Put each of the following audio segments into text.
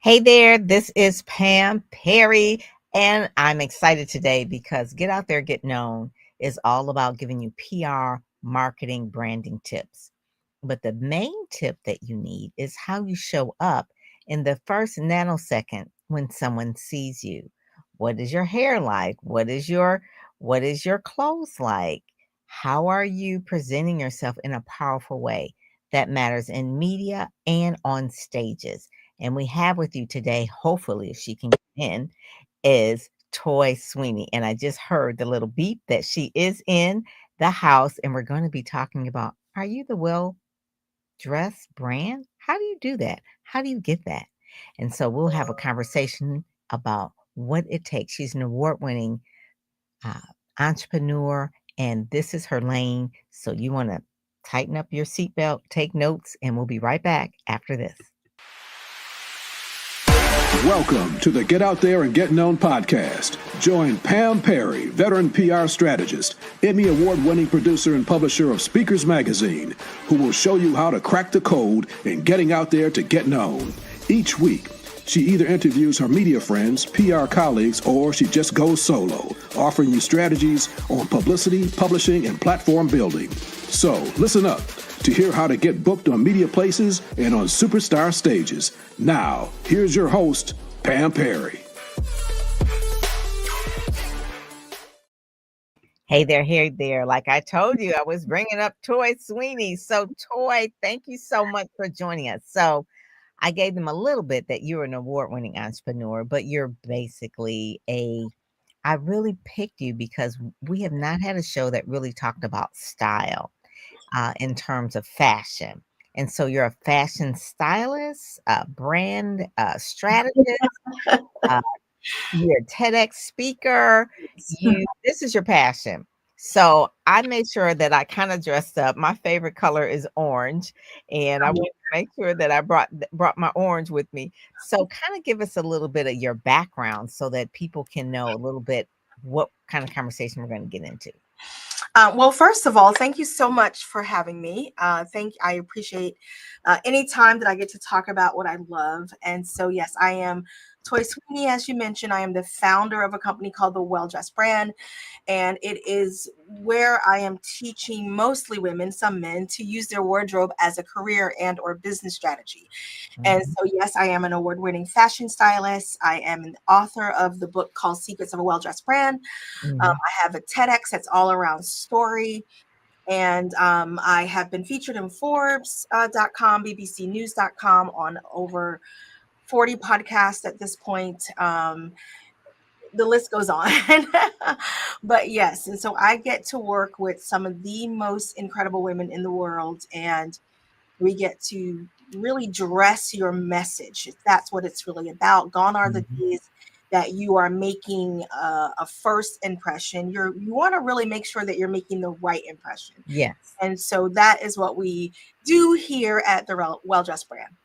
Hey there, this is Pam Perry, and I'm excited today because Get Out There, Get Known is all about giving you PR, marketing, branding tips. But the main tip that you need is how you show up in the first nanosecond when someone sees you. What is your hair like? What is your clothes like? How are you presenting yourself in a powerful way? That matters in media and on stages. And we have with you today, hopefully, if she can get in, is Toy Sweeney. And I just heard the little beep that she is in the house. And we're going to be talking about, are you the well dressed brand? How do you do that? How do you get that? And so we'll have a conversation about what it takes. She's an award winning uh, entrepreneur, and this is her lane. So you want to tighten up your seatbelt, take notes, and we'll be right back after this. Welcome to the Get Out There and Get Known podcast. Join Pam Perry, veteran PR strategist, Emmy award-winning producer and publisher of Speakers Magazine, who will show you how to crack the code in getting out there to get known. Each week, she either interviews her media friends, PR colleagues, or she just goes solo, offering you strategies on publicity, publishing, and platform building. So listen up to hear how to get booked on media places and on superstar stages. Now, here's your host, Pam Perry. Hey there. Like I told you, I was bringing up Toy Sweeney. So, Toy, thank you so much for joining us. So, I gave them a little bit that you're an award-winning entrepreneur, but you're basically I really picked you because we have not had a show that really talked about style in terms of fashion. And so you're a fashion stylist, brand strategist, uh, you're a TEDx speaker. This is your passion. So I made sure that I kind of dressed up. My favorite color is orange, and I wanted to make sure that I brought my orange with me. So kind of give us a little bit of your background so that people can know a little bit what kind of conversation we're going to get into. Well, first of all, thank you so much for having me. I appreciate any time that I get to talk about what I love. And so, yes, I am Toy Sweeney, as you mentioned. I am the founder of a company called the Well Dressed Brand, and it is where I am teaching mostly women, some men, to use their wardrobe as a career and or business strategy. And so, yes, I am an award-winning fashion stylist. I am an author of the book called Secrets of a Well-Dressed Brand. I have a TEDx that's all around story. And I have been featured in Forbes.com, BBCnews.com, on over 40 podcasts at this point. The list goes on. But yes, and so I get to work with some of the most incredible women in the world, and we get to really dress your message. That's what it's really about. Gone are the days that you are making a first impression. You want to really make sure that you're making the right impression. Yes. And so that is what we do here at the Well Dressed Brand.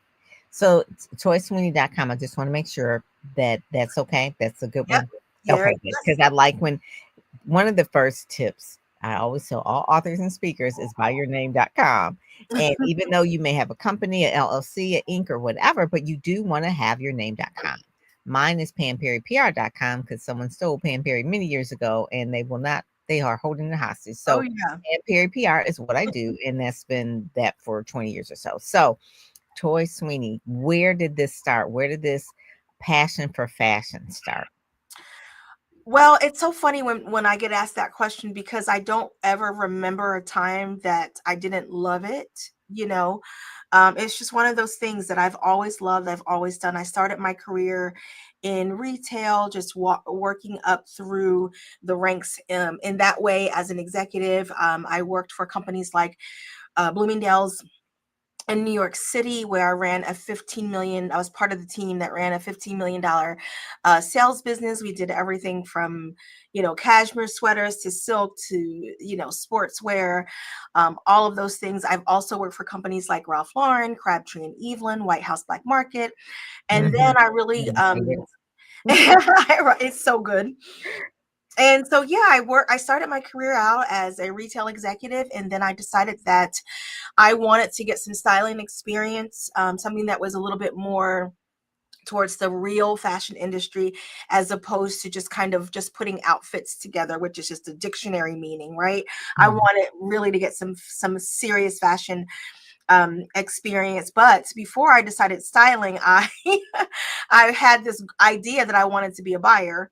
So toysweeney.com, I just want to make sure that that's okay. That's a good one. Yep. Okay, because I like when one of the first tips I always tell all authors and speakers is buyyourname.com. And even though you may have a company, an LLC, an Inc. or whatever, but you do want to have your name.com. Mine is PamPerryPR.com because someone stole Pam Perry many years ago and they are holding the hostage. So Pam Perry PR is what I do. And that's been that for 20 years or so. So Toy Sweeney, where did this start? Where did this passion for fashion start? Well, it's so funny when I get asked that question because I don't ever remember a time that I didn't love it. It's just one of those things that I've always loved. I've always done. I started my career in retail, just working up through the ranks in that way as an executive. I worked for companies like Bloomingdale's in New York City, where I ran I was part of the team that ran a $15 million sales business. We did everything from, cashmere sweaters to silk to, sportswear, all of those things. I've also worked for companies like Ralph Lauren, Crabtree and Evelyn, White House Black Market. And then I really, it's so good. And so, I started my career out as a retail executive, and then I decided that I wanted to get some styling experience, something that was a little bit more towards the real fashion industry, as opposed to just kind of just putting outfits together, which is just a dictionary meaning, right? I Mhm. wanted really to get some serious fashion experience. But before I decided styling, I I had this idea that I wanted to be a buyer.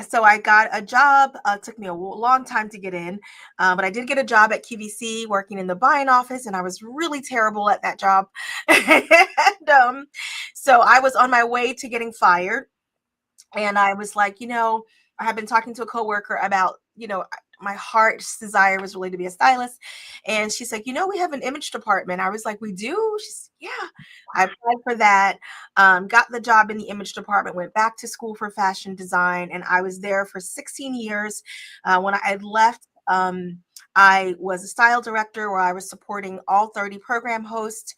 So I got a job. It took me a long time to get in, but I did get a job at QVC working in the buying office, and I was really terrible at that job. And so I was on my way to getting fired, and I was like, I had been talking to a coworker about, my heart's desire was really to be a stylist. And she's like, we have an image department. I was like, we do? She's, yeah. I applied for that, got the job in the image department, went back to school for fashion design, and I was there for 16 years. When I had left, I was a style director where I was supporting all 30 program hosts.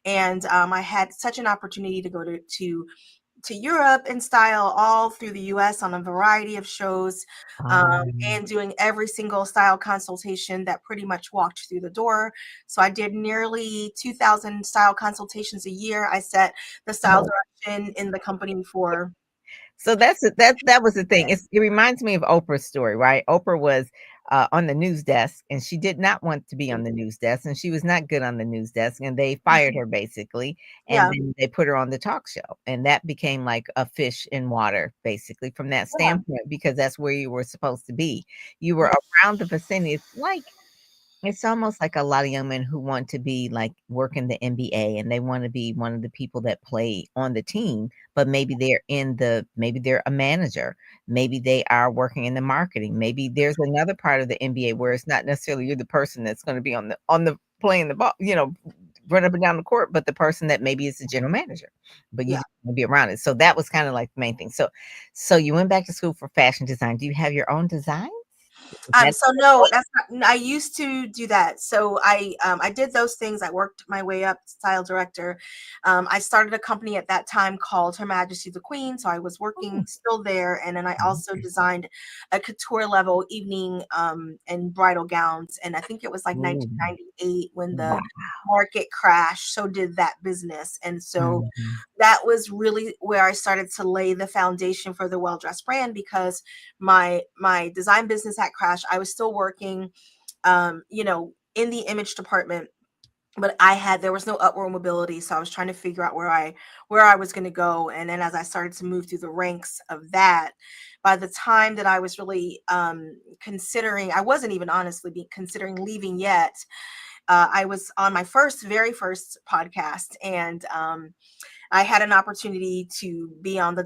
And I had such an opportunity to go to Europe and style all through the US on a variety of shows, Um, and doing every single style consultation that pretty much walked through the door. So I did nearly 2,000 style consultations a year. I set the style oh, direction in the company for. so that was the thing. It reminds me of Oprah's story, right? Oprah was on the news desk, and she did not want to be on the news desk, and she was not good on the news desk, and they fired her basically, and Yeah, then they put her on the talk show, and that became like a fish in water, basically from that yeah, standpoint, because that's where you were supposed to be. You were yeah, around the vicinity. It's almost like a lot of young men who want to be like work in the NBA and they want to be one of the people that play on the team, but maybe they're a manager, maybe they are working in the marketing, maybe there's another part of the NBA where it's not necessarily you're the person that's going to be on the playing the ball, run up and down the court, but the person that maybe is the general manager, but you yeah. just want to be around it. So that was kind of like the main thing. So you went back to school for fashion design. Do you have your own design? Is that So no, that's not. I used to do that. So I did those things. I worked my way up to style director. I started a company at that time called Her Majesty the Queen. So I was working oh, still there, and then I also okay. designed a couture level evening and bridal gowns. And I think it was like Ooh, 1998 when the wow. market crashed. So did that business, and so Mhm. that was really where I started to lay the foundation for the Well Dressed brand, because my design business had crashed. I was still working, in the image department, but there was no upward mobility. So I was trying to figure out where I was going to go. And then as I started to move through the ranks of that, by the time that I was really considering, I wasn't even honestly considering leaving yet. I was on my very first podcast, and I had an opportunity to be on the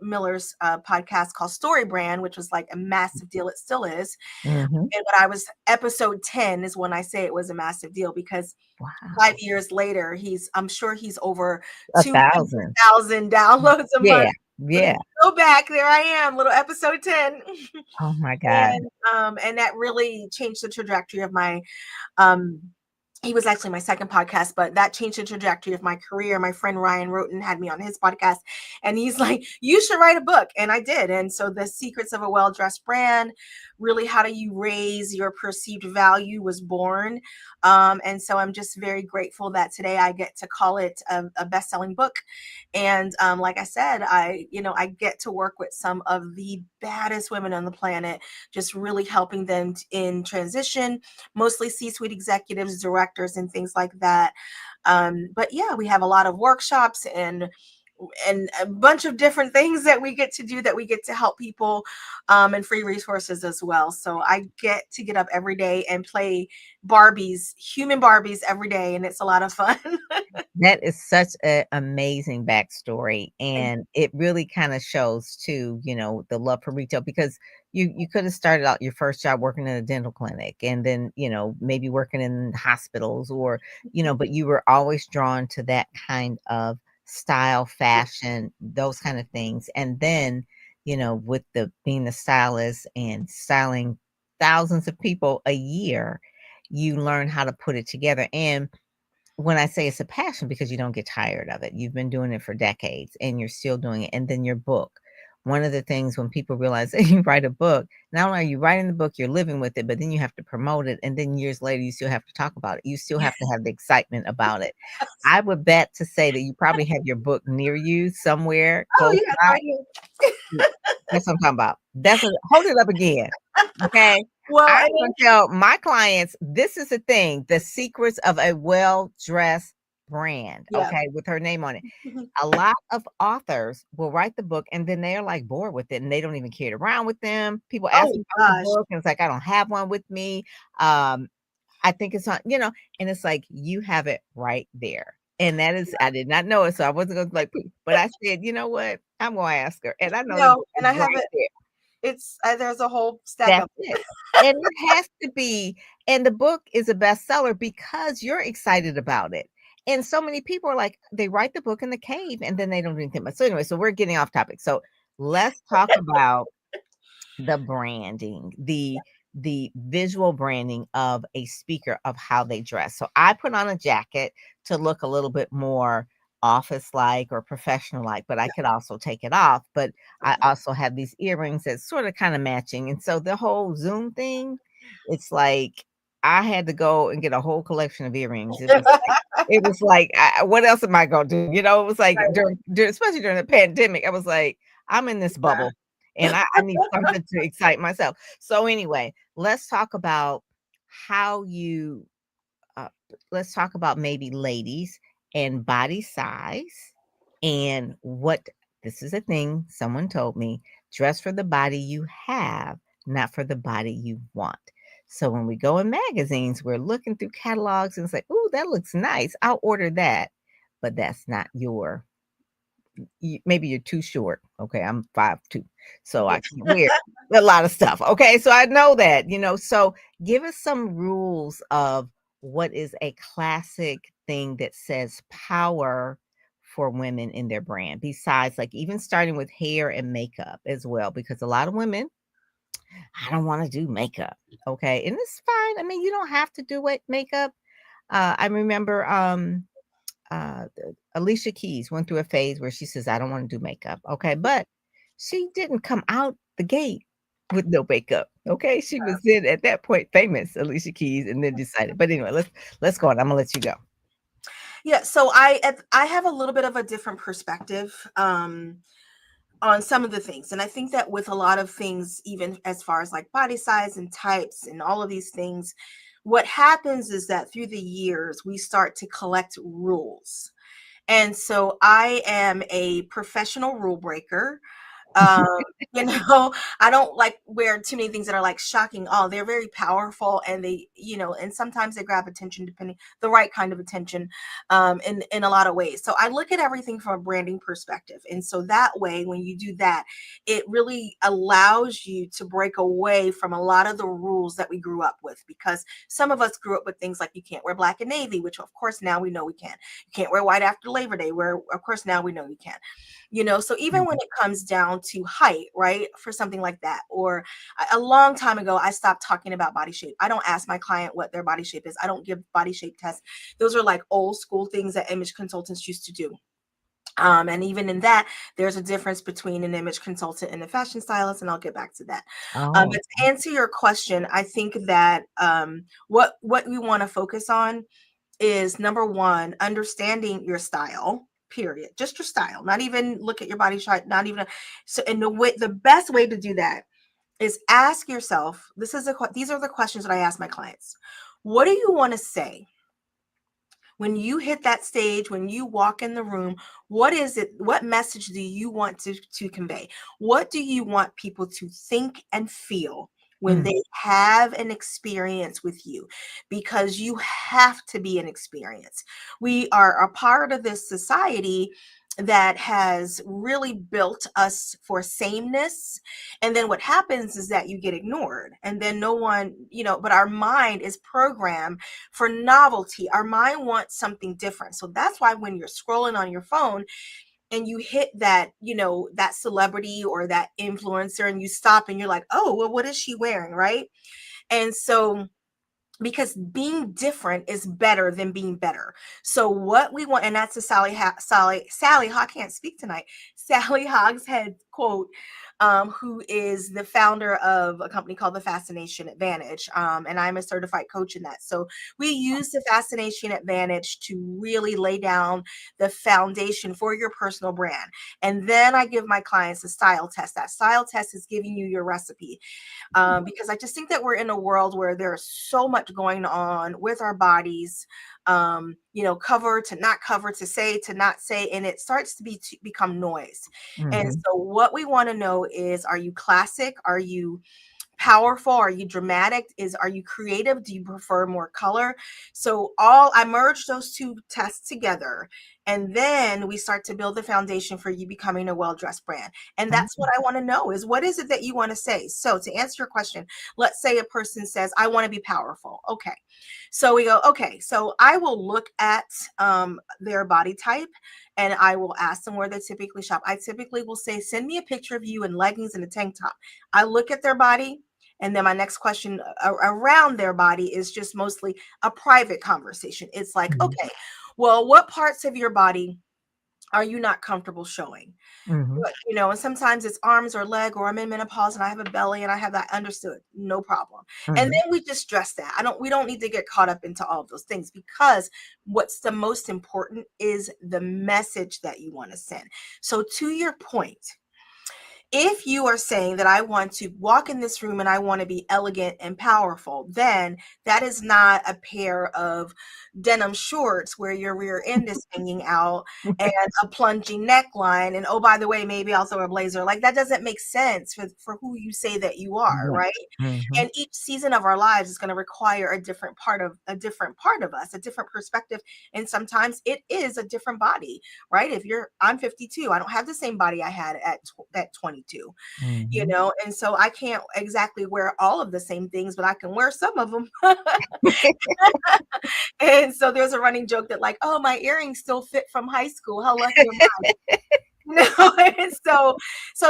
Miller's podcast called Story Brand, which was like a massive deal. It still is. Mhm. And when I was episode 10 is when I say it was a massive deal, because Wow. 5 years later, I'm sure he's over 1,000. 200,000 downloads a month. Yeah, But if yeah. you go back, there I am, little episode 10. Oh my god. And that really changed the trajectory of my um he was actually my second podcast, but that changed the trajectory of my career. My friend Ryan Roten had me on his podcast, and he's like, you should write a book. And I did. And so The Secrets of a Well-Dressed Brand, really how do you raise your perceived value, was born. And so I'm just very grateful that today I get to call it a best-selling book. And like I said, I get to work with some of the baddest women on the planet, just really helping them in transition, mostly C-suite executives, directors, and things like that. But yeah, we have a lot of workshops and a bunch of different things that we get to do, that we get to help people, and free resources as well. So I get to get up every day and play human Barbies every day, and it's a lot of fun. That is such an amazing backstory, and it really kinda shows too, the love for retail because you coulda started out your first job working in a dental clinic and then, maybe working in hospitals or, but you were always drawn to that kind of style, fashion, those kind of things, and then, with the being the stylist and styling thousands of people a year, you learn how to put it together, and when I say it's a passion because you don't get tired of it. You've been doing it for decades and you're still doing it. And then your book. one of the things when people realize that you write a book, not only are you writing the book, you're living with it, but then you have to promote it. And then years later, you still have to talk about it. You still have to have the excitement about it. I would bet to say that you probably have your book near you somewhere Oh, close yes, by. I do. That's what I'm talking about. Hold it up again. Okay. Well, I'm and gonna tell my clients this is the thing, the secrets of a well-dressed brand, yeah. okay, with her name on it. Mhm. A lot of authors will write the book and then they're like bored with it and they don't even carry it around with them. People ask Oh them about the gosh. book and it's like, I don't have one with me. I think it's on, and it's like you have it right there. And that is, I did not know it, so I wasn't gonna like, but I said, you know what? I'm gonna ask her. And I know the No, book and is I have right it. there. It's there's a whole stack That's of it. And it has to be, and the book is a bestseller because you're excited about it. And so many people are like, they write the book in the cave and then they don't do anything. But so anyway, so we're getting off topic. So let's talk about the branding, the visual branding of a speaker of how they dress. So I put on a jacket to look a little bit more office like or professional like, but I could also take it off. But I okay. also have these earrings that's sort of kind of matching. And so the whole Zoom thing, it's like I had to go and get a whole collection of earrings. It was like what else am I gonna do? It was like Right. during especially during the pandemic, I was like, I'm in this Yeah. bubble and I need something to excite myself. So anyway, let's talk about how you uh, let's talk about maybe ladies and body size and what this is a thing someone told me, dress for the body you have, not for the body you want. So when we go in magazines, we're looking through catalogs and it's like, "Ooh, that looks nice. I'll order that." But that's not maybe you're too short. Okay, I'm 5'2", so I can't wear a lot of stuff. Okay, so I know that, so give us some rules of what is a classic thing that says power for women in their brand, besides like even starting with hair and makeup as well, because a lot of women, I don't want to do makeup. Okay, and it's fine. I mean, you don't have to do it makeup. I remember Alicia Keys went through a phase where she says, I don't want to do makeup. Okay. But she didn't come out the gate with no makeup. Okay. She was then at that point famous, Alicia Keys, and then decided. But anyway, let's go on. I'm gonna let you go. Yeah, so I have a little bit of a different perspective on some of the things. And I think that with a lot of things, even as far as like body size and types and all of these things, what happens is that through the years, we start to collect rules. And so I am a professional rule breaker. Um, you know, I don't like wear too many things that are like shocking. Oh, they're very powerful and they, and sometimes they grab attention depending the right kind of attention in a lot of ways. So I look at everything from a branding perspective. And so that way, when you do that, it really allows you to break away from a lot of the rules that we grew up with, because some of us grew up with things like you can't wear black and navy, which of course now we know we can. You can't wear white after Labor Day, where of course now we know you can. So even when Mhm. it comes down to height, right, for something like that, or a long time ago I stopped talking about body shape. I don't ask my client what their body shape is. I don't give body shape tests. Those are like old school things that image consultants used to do. And even in that, there's a difference between an image consultant and a fashion stylist, and I'll get back to that. But Oh, to answer your question, I think that what we want to focus on is, number one, understanding your style. Period. Just your style. Not even look at your body shape. Not even. So, and the best way to do that is ask yourself. These are the questions that I ask my clients. What do you want to say when you hit that stage, when you walk in the room? What is it? What message do you want to convey? What do you want people to think and feel when mm, they have an experience with you? Because you have to be an experience. We are a part of this society that has really built us for sameness. And then what happens is that you get ignored, and then no one, but our mind is programmed for novelty. Our mind wants something different. So that's why when you're scrolling on your phone and you hit that, that celebrity or that influencer, and you stop and you're like, oh, well, what is she wearing? Right. And so, because being different is better than being better. So what we want, and that's a Sally, I can't speak tonight, Sally Hogshead quote, who is the founder of a company called the Fascination Advantage. And I'm a certified coach in that. So we use the Fascination Advantage to really lay down the foundation for your personal brand. And then I give my clients a style test. That style test is giving you your recipe. Because I just think that we're in a world where there's so much going on with our bodies, cover to not cover, to say to not say, and it starts to become noise. And Mhm. so what we want to know is, are you classic? Are you powerful? Are you dramatic? Are you creative? Do you prefer more color? So I merge those two tests together, and then we start to build the foundation for you becoming a well-dressed brand. And that's what I want to know is, what is it that you want to say? So to answer your question, let's say a person says, I want to be powerful. Okay. So we go, okay, so I will look at their body type, and I will ask them where they typically shop. I typically will say, send me a picture of you in leggings and a tank top. I look at their body, and then my next question around their body is just mostly a private conversation. It's like, Mhm. okay, well, what parts of your body are you not comfortable showing? Mhm. But, and sometimes it's arms or leg, or I'm in menopause and I have a belly and I have that. Understood. No problem. And Mhm. then we just stress that. We don't need to get caught up into all of those things, because what's the most important is the message that you want to send. So to your point, if you are saying that I want to walk in this room and I want to be elegant and powerful, then that is not a pair of denim shorts where your rear end is hanging out and a plunging neckline. And oh, by the way, maybe also a blazer. Like, that doesn't make sense for who you say that you are, Right. right? Mhm. And each season of our lives is going to require a different part of us, a different perspective. And sometimes it is a different body, right? I'm 52, I don't have the same body I had at 22, Mhm. and so I can't exactly wear all of the same things, but I can wear some of them. And so there's a running joke that, like, oh, my earrings still fit from high school. How lucky am I? And so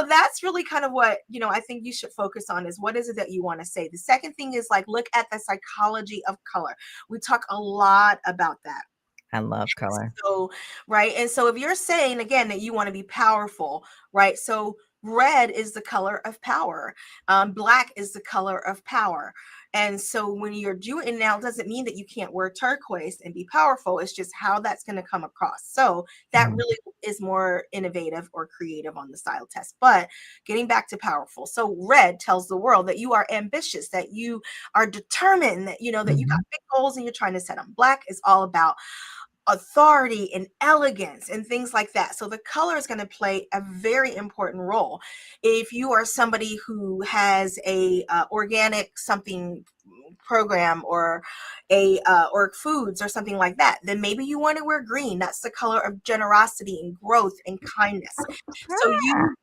that's really kind of what, I think you should focus on, is what is it that you want to say. The second thing is, like, look at the psychology of color. We talk a lot about that. I love color. So, right. And so if you're saying again that you want to be powerful, right? So red is the color of power. Black is the color of power. And so when you're doing it now, it doesn't mean that you can't wear turquoise and be powerful. It's just how that's going to come across. So that Mhm. really is more innovative or creative on the style test. But getting back to powerful. So red tells the world that you are ambitious, that you are determined, that, that you got Mhm. big goals and you're trying to set them. Black is all about authority and elegance and things like that. So the color is going to play a very important role. If you are somebody who has a organic something program, or or foods or something like that, then maybe you want to wear green. That's the color of generosity and growth and kindness. So you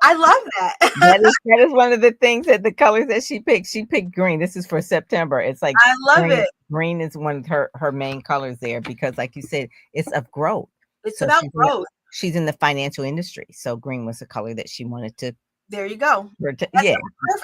I love that. That is one of the things, that the colors that she picked. She picked green. This is for September. It's like I love green. it. Green is one of her main colors there, because, like you said, it's of growth. It's So about growth. she's in the financial industry. So green was a color that she wanted to There you go. That's yeah.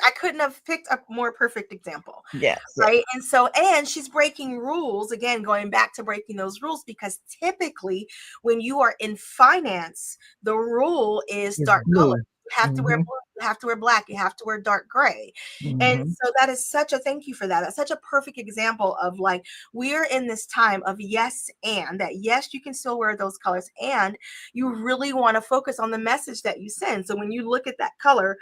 I couldn't have picked a more perfect example. Yes. Yes. Right. And so, and she's breaking rules again, going back to breaking those rules, because typically when you are in finance, the rule is It's dark color. blue. You have to wear Mhm. blue, you have to wear black, you have to wear dark gray. And Mhm. so that is such a thank you for that. That's such a perfect example of, like, we're in this time of yes, and that yes, you can still wear those colors, and you really want to focus on the message that you send. So when you look at that color,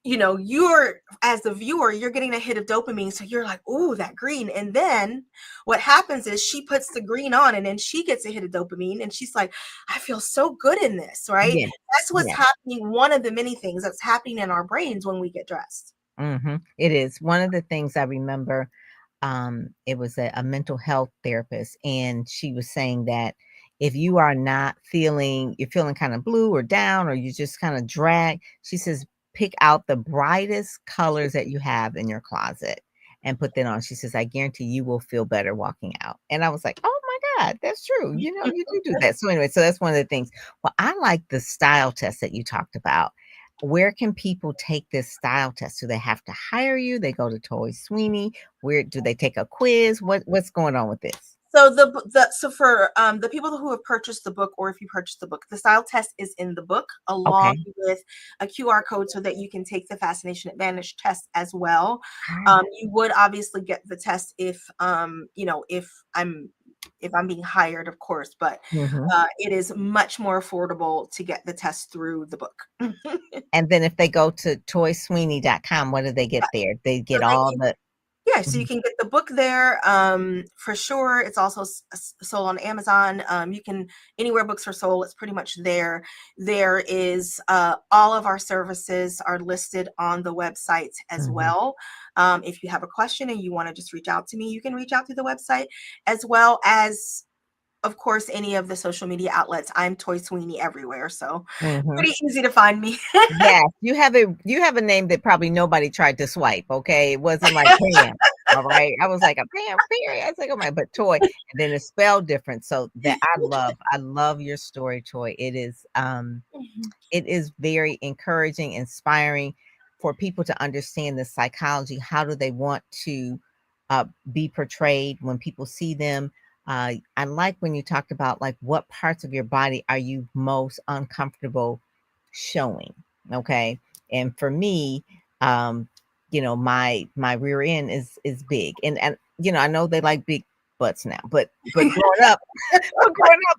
you're, as the viewer, you're getting a hit of dopamine. So you're like, oh, that green. And then what happens is she puts the green on, and then she gets a hit of dopamine, and she's like, I feel so good in this, right? Yes. That's what's Yes. happening. One of the many things that's happening in our brains when we get dressed. Mhm. It is. One of the things I remember, it was a mental health therapist, and she was saying that if you are not feeling, you're feeling kind of blue or down, or you just kind of drag, she says, pick out the brightest colors that you have in your closet and put that on. She says, I guarantee you will feel better walking out. And I was like, oh my God, that's true. You do that. So anyway, so that's one of the things. Well, I like the style test that you talked about. Where can people take this style test? Do they have to hire you? They go to Toy Sweeney? Where do they take a quiz? What's going on with this? So so for the people who have purchased the book, or if you purchased the book, the style test is in the book along Okay. with a QR code so that you can take the Fascination Advantage test as well. Ah. You would obviously get the test if if I'm being hired, of course, but Mhm. it is much more affordable to get the test through the book. And then if they go to toysweeney.com, what do they get there? They So get that all you the Yeah, so you Mhm. can get the book there, for sure. It's also sold on Amazon. You can anywhere books are sold, it's pretty much there. There is all of our services are listed on the website as Mhm. well. If you have a question and you want to just reach out to me, you can reach out to the website, as well as, of course, any of the social media outlets. I'm Toy Sweeney everywhere, so Mhm. pretty easy to find me. Yes, you have a name that probably nobody tried to swipe, okay? It wasn't like Pam, all right? I was like, "A Pam Perry." I was like, "Oh my," but Toy, and then it's spelled different, so that I love your story, Toy. It is very encouraging, inspiring for people to understand the psychology. How do they want to be portrayed when people see them? I like when you talked about like what parts of your body are you most uncomfortable showing. Okay. And for me, um, my rear end is big. And I know they like big butts now, but growing up,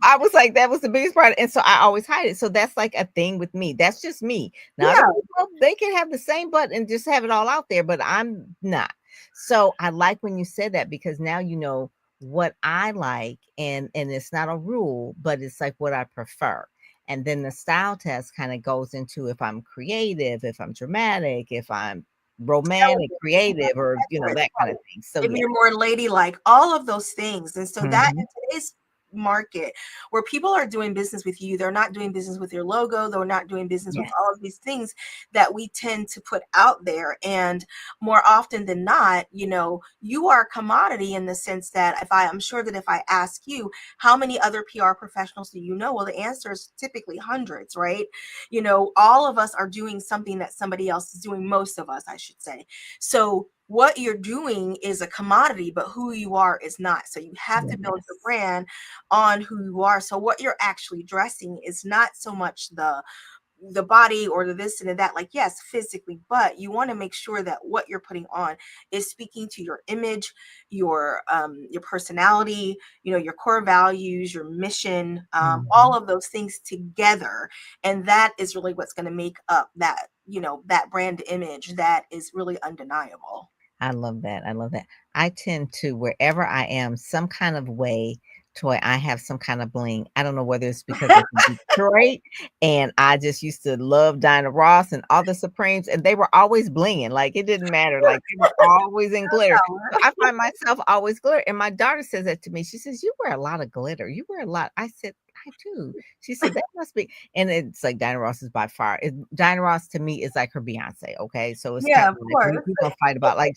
I was like, that was the biggest part. And so I always hide it. So that's like a thing with me. That's just me. Now, other Yeah. people, they can have the same butt and just have it all out there, but I'm not. So I like when you said that because now you know what I like, and it's not a rule, but it's like what I prefer. And then the style test kind of goes into if I'm creative, if I'm dramatic, if I'm romantic, creative, or that kind of thing. So If yeah. you're more ladylike, all of those things. And so that Mhm. in today's market where people are doing business with you, they're not doing business with your logo, they're not doing business with Yes. all of these things that we tend to put out there. And more often than not, you are a commodity in the sense that I'm sure that if I ask you, how many other PR professionals do you know? Well, the answer is typically hundreds, right? All of us are doing something that somebody else is doing, most of us, I should say. So what you're doing is a commodity, but who you are is not. So you have to build your Yes. brand on who you are. So what you're actually dressing is not so much the body or the this and the that, like, yes, physically, but you want to make sure that what you're putting on is speaking to your image, your personality, your core values, your mission, all Mhm. of those things together. And that is really what's going to make up that brand image that is really undeniable. I love that. I love that. I tend to, wherever I am, some kind of way, Toy, I have some kind of bling. I don't know whether it's because I'm from Detroit and I just used to love Dinah Ross and all the Supremes, and they were always blinging. Like it didn't matter. Like they were always in glitter. So I find myself always glitter. And my daughter says that to me. She says, "You wear a lot of glitter. You wear a lot." I said, "I do." She said, "That must be," and it's like Dinah Ross is by far Dinah Ross to me is like her Beyonce, okay? So it's kind Yeah, of of like course. we gonna fight about like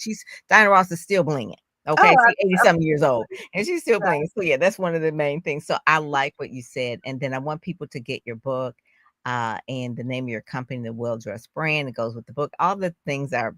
Dinah Ross is still blinging. Oh, Okay, she's 80 something years old absolutely. and she's still Yeah. blinging. So yeah, that's one of the main things. So I like what you said. And then I want people to get your book and the name of your company, the Well Dressed Brand. It goes with the book. All the things are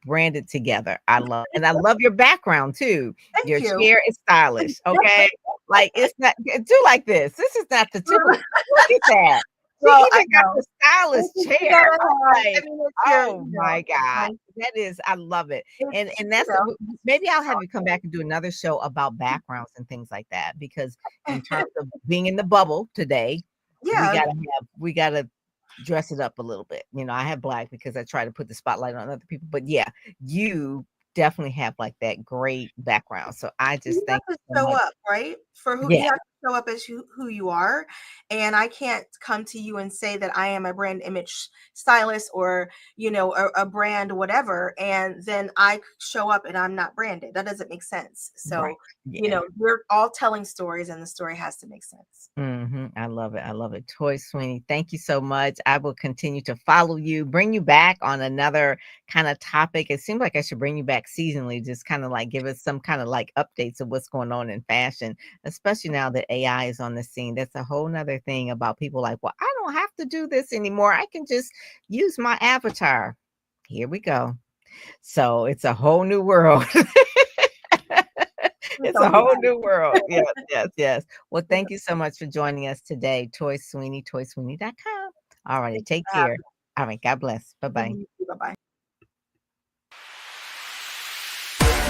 branded together. I love, and I love your background too. Thank Your you. chair is stylish. Okay. Like it's not do like this. This is not the typical. Look at that. She Well, I even got know. the stylish You chair. gotta I'm have, I like, mean, it's oh my God. like, That is, I love it. And it's, and that's maybe I'll have you come back and do another show about backgrounds and things like that. Because in terms of being in the bubble today, yeah. we gotta dress it up a little bit. I have black because I try to put the spotlight on other people. But yeah, you definitely have like that great background. So I You just have thank to you so show much. up, right? For who Yeah, you have to show up as who you are. And I can't come to you and say that I am a brand image stylist or, a brand whatever, and then I show up and I'm not branded. That doesn't make sense. right. So, Yeah. we're all telling stories and the story has to make sense. I love it. I love it. Toy Sweeney, thank you so much. I will continue to follow you, bring you back on another kind of topic. It seems like I should bring you back seasonally, just kind of like give us some kind of like updates of what's going on in fashion, especially now that AI is on the scene. That's a whole nother thing about people like, well, I don't have to do this anymore. I can just use my avatar. Here we go. So it's a whole new world. It's Tell a me whole about new world. it. Yes, yes, yes. Well, thank you so much for joining us today, Toy Sweeney, toysweeney.com. All righty, Thank you take for having care. All right, God bless. Bye-bye. me. Bye-bye.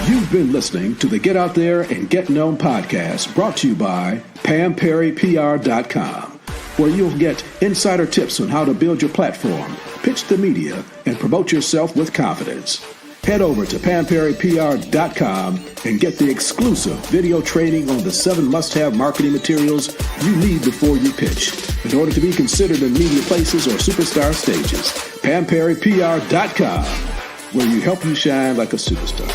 You've been listening to the Get Out There and Get Known podcast, brought to you by PamPerryPR.com, where you'll get insider tips on how to build your platform, pitch the media, and promote yourself with confidence. Head over to PamPerryPR.com and get the exclusive video training on the 7 must-have marketing materials you need before you pitch in order to be considered in media places or superstar stages. PamPerryPR.com, where you help you shine like a superstar.